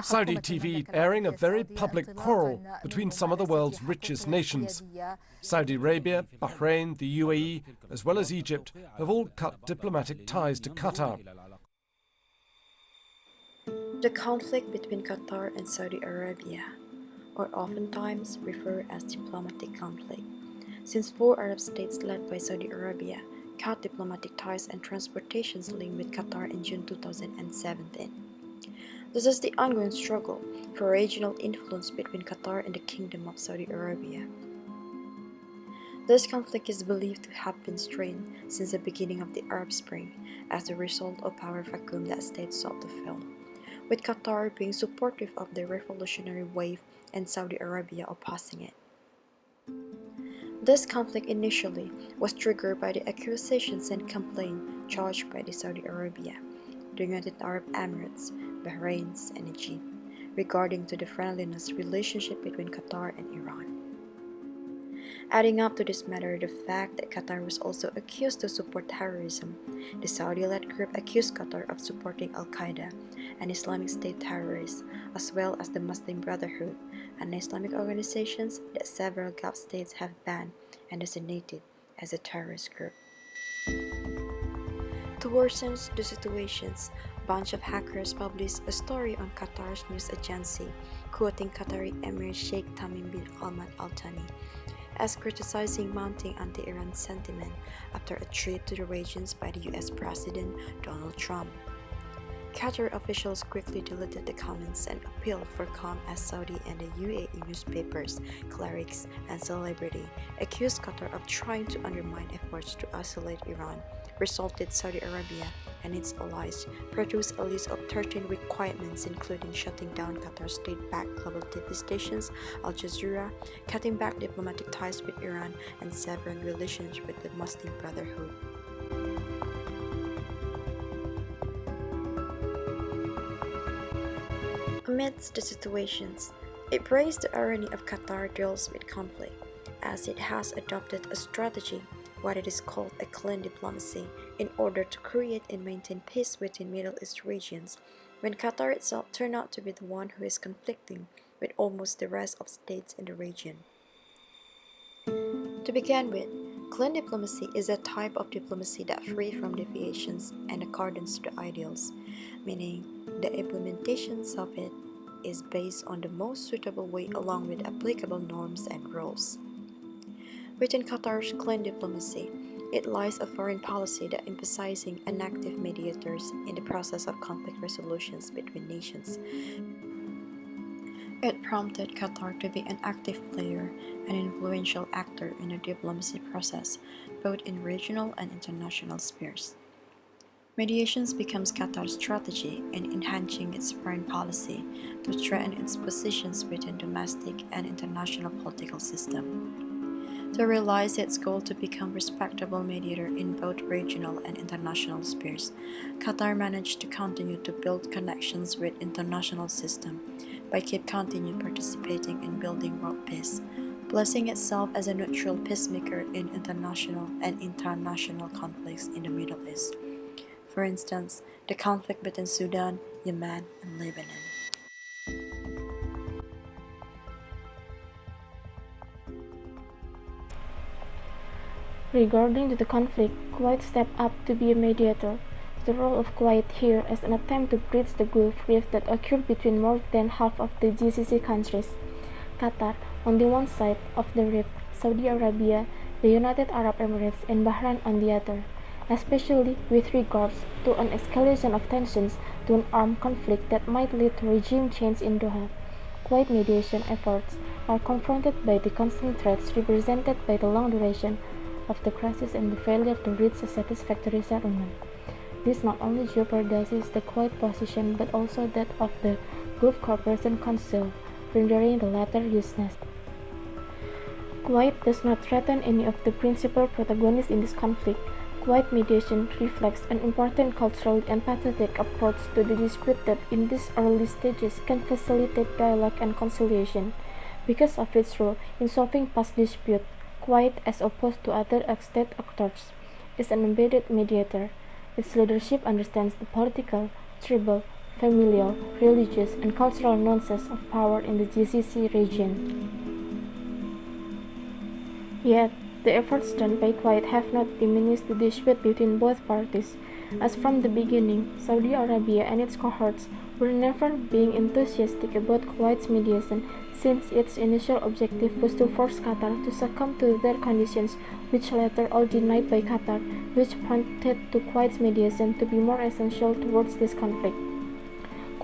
Saudi TV airing a very public quarrel between some of the world's richest nations. Saudi Arabia, Bahrain, the UAE, as well as Egypt, have all cut diplomatic ties to Qatar. The conflict between Qatar and Saudi Arabia, or oftentimes referred as diplomatic conflict, since 4 Arab states led by Saudi Arabia cut diplomatic ties and transportations link with Qatar in June 2017. This is the ongoing struggle for regional influence between Qatar and the Kingdom of Saudi Arabia. This conflict is believed to have been strained since the beginning of the Arab Spring as a result of power vacuum that states sought to fill, with Qatar being supportive of the revolutionary wave and Saudi Arabia opposing it. This conflict initially was triggered by the accusations and complaints charged by Saudi Arabia, the United Arab Emirates, Bahrain, and Egypt regarding to the friendliness relationship between Qatar and Iran. Adding up to this matter the fact that Qatar was also accused to support terrorism, the Saudi-led group accused Qatar of supporting Al-Qaeda, an Islamic State terrorist, as well as the Muslim Brotherhood, an Islamic organization that several Gulf states have banned and designated as a terrorist group. To worsen the situations, a bunch of hackers published a story on Qatar's news agency, quoting Qatari Emir Sheikh Tamim bin Hamad Al Thani as criticizing mounting anti-Iran sentiment after a trip to the regions by the US President Donald Trump. Qatar officials quickly deleted the comments and appealed for calm as Saudi and the UAE newspapers, clerics, and celebrities accused Qatar of trying to undermine efforts to isolate Iran, resulted Saudi Arabia and its allies produced a list of 13 requirements including shutting down Qatar's state-backed global TV stations, Al Jazeera, cutting back diplomatic ties with Iran, and severing relations with the Muslim Brotherhood. Amidst the situations, it praised the irony of Qatar deals with conflict, as it has adopted a strategy, what it is called a clean diplomacy, in order to create and maintain peace within Middle East regions, when Qatar itself turned out to be the one who is conflicting with almost the rest of states in the region. To begin with, clean diplomacy is a type of diplomacy that free from deviations and accordance to the ideals, meaning the implementations of it is based on the most suitable way along with applicable norms and rules. Within Qatar's clean diplomacy, it lies a foreign policy that emphasizing an active mediators in the process of conflict resolutions between nations. It prompted Qatar to be an active player and influential actor in the diplomacy process, both in regional and international spheres. Mediations becomes Qatar's strategy in enhancing its foreign policy to strengthen its positions within domestic and international political system. To realize its goal to become respectable mediator in both regional and international spheres, Qatar managed to continue to build connections with international system by continue participating in building world peace, placing itself as a neutral peacemaker in international and international conflicts in the Middle East. For instance, the conflict between Sudan, Yemen, and Lebanon. Regarding the conflict, Kuwait stepped up to be a mediator. The role of Kuwait here is an attempt to bridge the Gulf rift that occurred between more than half of the GCC countries. Qatar, on the one side of the rift, Saudi Arabia, the United Arab Emirates, and Bahrain on the other, especially with regards to an escalation of tensions to an armed conflict that might lead to regime change in Doha. Kuwait mediation efforts are confronted by the constant threats represented by the long duration of the crisis and the failure to reach a satisfactory settlement. This not only jeopardizes the Kuwait position but also that of the Gulf Cooperation Council, rendering the latter useless. Kuwait does not threaten any of the principal protagonists in this conflict. Kuwait mediation reflects an important culturally empathetic approach to the dispute that in these early stages can facilitate dialogue and conciliation. Because of its role in solving past disputes, Kuwait, as opposed to other state actors, is an embedded mediator. Its leadership understands the political, tribal, familial, religious, and cultural nonsense of power in the GCC region. Yet, the efforts done by Kuwait have not diminished the dispute between both parties, as from the beginning, Saudi Arabia and its cohorts were never being enthusiastic about Kuwait's mediation, since its initial objective was to force Qatar to succumb to their conditions, which later all denied by Qatar, which pointed to Kuwait's mediation to be more essential towards this conflict.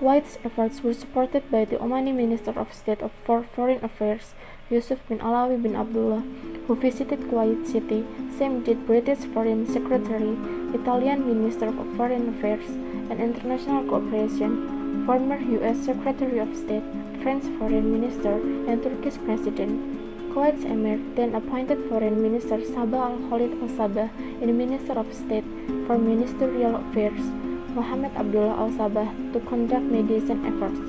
Kuwait's efforts were supported by the Omani Minister of State for Foreign Affairs, Yusuf bin Alawi bin Abdullah, who visited Kuwait City. Same did British Foreign Secretary, Italian Minister of Foreign Affairs and International Cooperation, former U.S. Secretary of State, French Foreign Minister, and Turkish President. Kuwait's Emir then appointed Foreign Minister Sabah al-Khalid al-Sabah and Minister of State for Ministerial Affairs, Muhammad Abdullah al-Sabah, to conduct mediation efforts.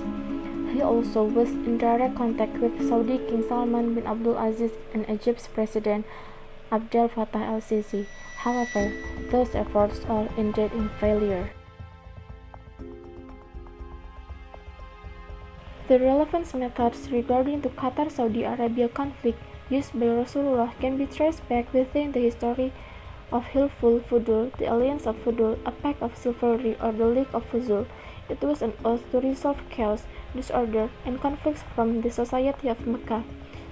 He also was in direct contact with Saudi King Salman bin Abdul Aziz and Egypt's President Abdel Fattah al-Sisi. However, those efforts all ended in failure. The relevant methods regarding the Qatar-Saudi Arabia conflict used by Rasulullah can be traced back within the history of Hilful Fudul, the Alliance of Fudul, a pact of chivalry, or the League of Fuzul. It was an oath to resolve chaos, disorder, and conflicts from the society of Mecca.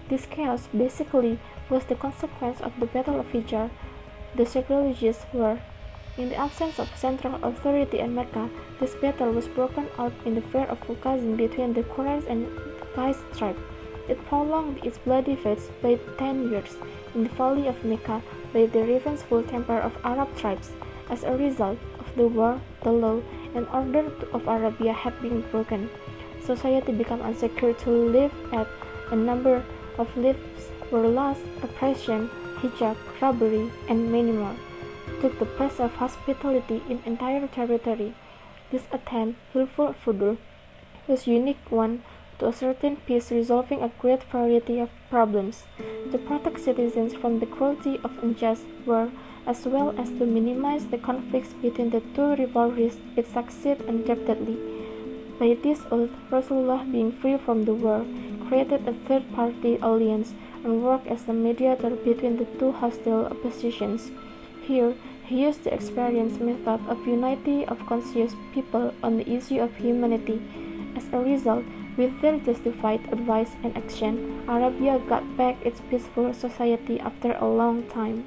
This chaos basically was the consequence of the Battle of Hijr, the sacrilegious war. In the absence of central authority in Mecca, this battle was broken out in the fair of Fulkazin between the Quraysh and Qais tribe. It prolonged its bloody fights by 10 years in the valley of Mecca by the revengeful temper of Arab tribes. As a result of the war, the law and order of Arabia had been broken. Society became unsecure to live at. A number of lives were lost, oppression, hijab, robbery, and many more took the place of hospitality in entire territory. This attempt, Hilful Fudul, was unique one to ascertain peace, resolving a great variety of problems, to protect citizens from the cruelty of unjust war, as well as to minimize the conflicts between the two rivalries. It succeeded undoubtedly. By this oath, Rasulullah, being free from the war, created a third-party alliance and worked as a mediator between the two hostile oppositions. Here, he used the experienced method of unity of conscious people on the issue of humanity. As a result, with their justified advice and action, Arabia got back its peaceful society after a long time.